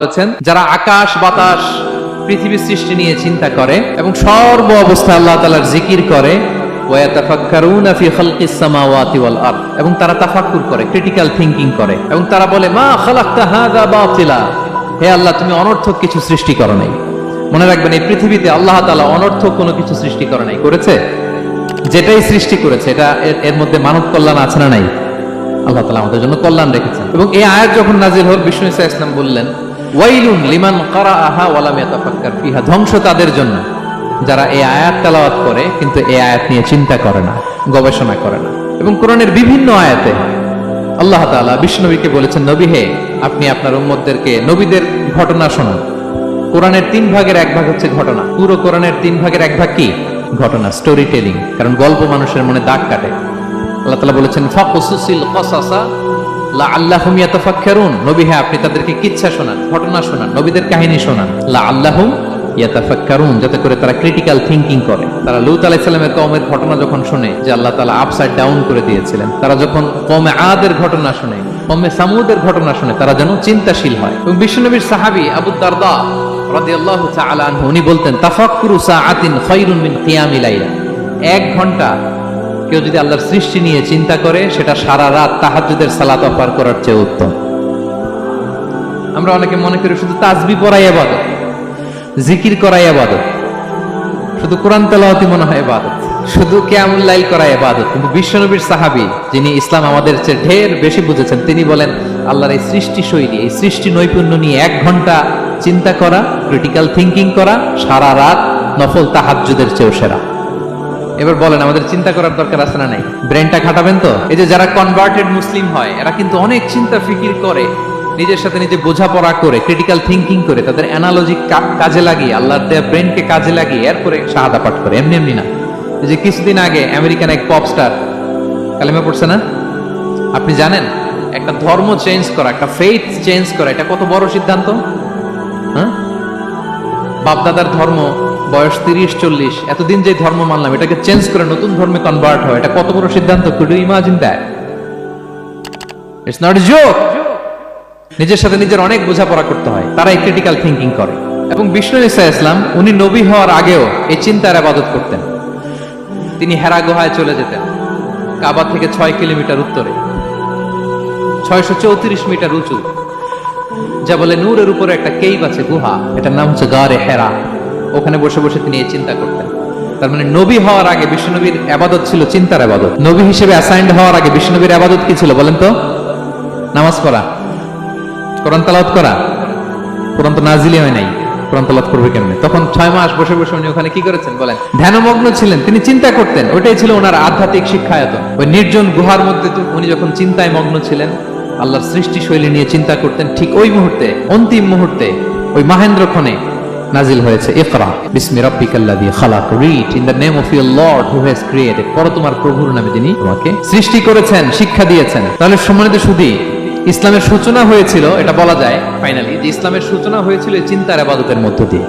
বলেছেন যারা আকাশ বাতাস পৃথিবী সৃষ্টি নিয়ে চিন্তা করে এবং সর্ব অবস্থায় আল্লাহ তাআলার জিকির করে ওয়ায়াতাফাক্কারুনা ফি খালকিস সামাওয়াতি ওয়াল আরদ, এবং তারা তাফাক্কুর করে, ক্রিটিক্যাল থিংকিং করে, এবং তারা বলে মা খালাকতা হাযা বাতিলা, হে আল্লাহ তুমি অনর্থক কিছু সৃষ্টি করো নাই। মনে রাখবেন এই পৃথিবীতে আল্লাহ তাআলা অনর্থক কোনো কিছু সৃষ্টি করে নাই, করেছে? যেটাই সৃষ্টি করেছে এটা এর মধ্যে মানব কল্যাণ আছে না নাই? আল্লাহ তাআলা আমাদের জন্য কল্যাণ রেখেছেন। এবং এই আয়াত যখন নাজিল হল বিষ্ণু ইসা ইসলাম বললেন ওয়াইলুন লিমান কারাআহা ওয়া লাম ইয়াতাফাক্কার ফিহা, ধ্বংস তাদের জন্য যারা এই আয়াত তেলাওয়াত করে কিন্তু এই আয়াত নিয়ে চিন্তা করে না, গবেষণা করে না। এবং কোরআনের বিভিন্ন আয়াতে আল্লাহ তাআলা বিষ্ণুবীকে বলেছেন নবী হে আপনি আপনার উম্মতদেরকে নবীদের ঘটনা শোনান। কোরআনের 3 ভাগের 1 ভাগ হচ্ছে ঘটনা, পুরো কোরআনের 3 ভাগের 1 ভাগ কি? ঘটনা, স্টোরি টেলিং, কারণ গল্প মানুষের মনে দাগ কাটে। আল্লাহ তাআলা বলেছেন ফাকুসুসিল কসাসা লাআল্লাহুম ইয়াতাফাক্কারুন, নবী হে আপনি তাদেরকে কিচ্ছা শোনান, ঘটনা শোনান, নবীদের কাহিনী শোনান, লাআল্লাহুম ইয়াতাফাক্কারুন, যাতে করে তারা ক্রিটিক্যাল থিংকিং করে। তারা লূত আলাইহিস সালামের কওমের ঘটনা যখন শুনে যে আল্লাহ তাআলা আপসাইড ডাউন করে দিয়েছিলেন, তারা যখন কওমে আদের ঘটনা শুনে, কওমে সামুদের ঘটনা শুনে, তারা যেন চিন্তাশীল হয়। এবং বিশ্বনবীর সাহাবী আবু দারদা রাদিয়াল্লাহু তাআলা আনহু উনি বলতেন তাফাক্কুরু সাআতিন খায়রুন মিন কিয়ামি লাইলা, 1 ঘন্টা কেউ যদি আল্লাহর সৃষ্টি নিয়ে চিন্তা করে সেটা সারা রাত তাহাজ্জুদের সালাত পার করার চেয়ে উত্তম। আমরা অনেকে মনে করি শুধু তাসবিহ পড়াই ইবাদত, জিকির করাই ইবাদত, শুধু কোরআন তেলাওয়াতই মনে হয় ইবাদত, শুধু কিয়ামুল লাইল করাই ইবাদত। কিন্তু বিশ্বনবীর সাহাবী যিনি ইসলাম আমাদের চেয়ে ঢের বেশি বুঝেছেন, তিনি বলেন আল্লাহর এই সৃষ্টি শৈলী, এই সৃষ্টি নৈপুণ্য নিয়ে 1 ঘন্টা চিন্তা করা, ক্রিটিক্যাল থিংকিং করা, সারা রাত নফল তাহাজ্জুদের চেয়েও সেরা। এবার বলেন আমাদের চিন্তা করার দরকার আছে না নাই? ব্রেনটা খাটাবেন তো? এই যে যারা কনভার্টেড মুসলিম হয় এরা কিন্তু অনেক চিন্তা ফিকির করে, নিজের সাথে নিজে বোঝাপড়া করে, ক্রিটিক্যাল থিংকিং করে, তাদের অ্যানালজি কাজে লাগিয়ে, আল্লাহর দেয়া ব্রেনকে কাজে লাগিয়ে এরপরে শাহাদা পাঠ করে, এমনি এমনি না। এই যে কিছুদিন আগে আমেরিকান এক পপ স্টার কালেমা পড়ছে না? আপনি জানেন একটা ধর্ম চেঞ্জ করা, একটা ফেইথ চেঞ্জ করা, এটা কত বড় সিদ্ধান্ত? হ্যাঁ, বাপদাদার ধর্ম বয়স 30-40, এতদিন যে ধর্ম মানলাম এটাকে চেঞ্জ করে নতুন ধর্মে কনভার্ট হয়, এটা কত বড় সিদ্ধান্ত? Could you imagine that? It's not a joke. নিজের সাথে নিজের অনেক বোঝাপড়া করতে হয়, তারাই ক্রিটিক্যাল থিংকিং করে। এবং বিষ্ণু ঈসা ইসলাম উনি নবী হওয়ার আগেও এই চিন্তার ইবাদত করতেন। তিনি হেরা গুহায় চলে যেতেন, কাবা থেকে 6 কিলোমিটার উত্তরে, 634 মিটার উঁচু, যা বলে নূরের উপরে একটা কেইভ আছে, গুহা, এটার নাম হচ্ছে গারে হেরা। ওখানে বসে বসে তিনি এই চিন্তা করতেন। তার মানে নবী হওয়ার আগে বিষ্ণুনবীর ইবাদত ছিল চিন্তার ইবাদত। নবী হিসেবে অ্যাসাইন্ড হওয়ার আগে বিষ্ণুনবীর ইবাদত কি ছিল বলেন তো? নামাজ পড়া, কোরআন তেলাওয়াত করা। কোরআন তো নাজিলই হয় নাই, কোরআন তেলাওয়াত করবে কেমনে? তখন 6 মাস বসে বসে উনি ওখানে কি করেছেন বলেন? ধ্যানমগ্ন ছিলেন, তিনি চিন্তা করতেন। ওইটাই ছিল ওনার আধ্যাত্মিক শিক্ষায়তন। ওই নির্জন গুহার মধ্যে উনি যখন চিন্তায় মগ্ন ছিলেন, আল্লাহর সৃষ্টি শৈলী নিয়ে চিন্তা করতেন, ঠিক ওই মুহূর্তে, অন্তিম মুহূর্তে, ওই মাহেন্দ্রক্ষণে নাজিল হয়েছে ইকরা বিসমি রাব্বিকাল্লাযী খালাক, read in the name of your lord who has created, পড়ো তোমার প্রভুর নামে যিনি তোমাকে সৃষ্টি করেছেন, শিক্ষা দিয়েছেন। তাহলে সম্মানিত সুধী, ইসলামের সূচনা হয়েছিল, এটা বলা যায় ফাইনালি যে ইসলামের সূচনা হয়েছিল চিন্তার ইবাদতের মধ্য দিয়ে।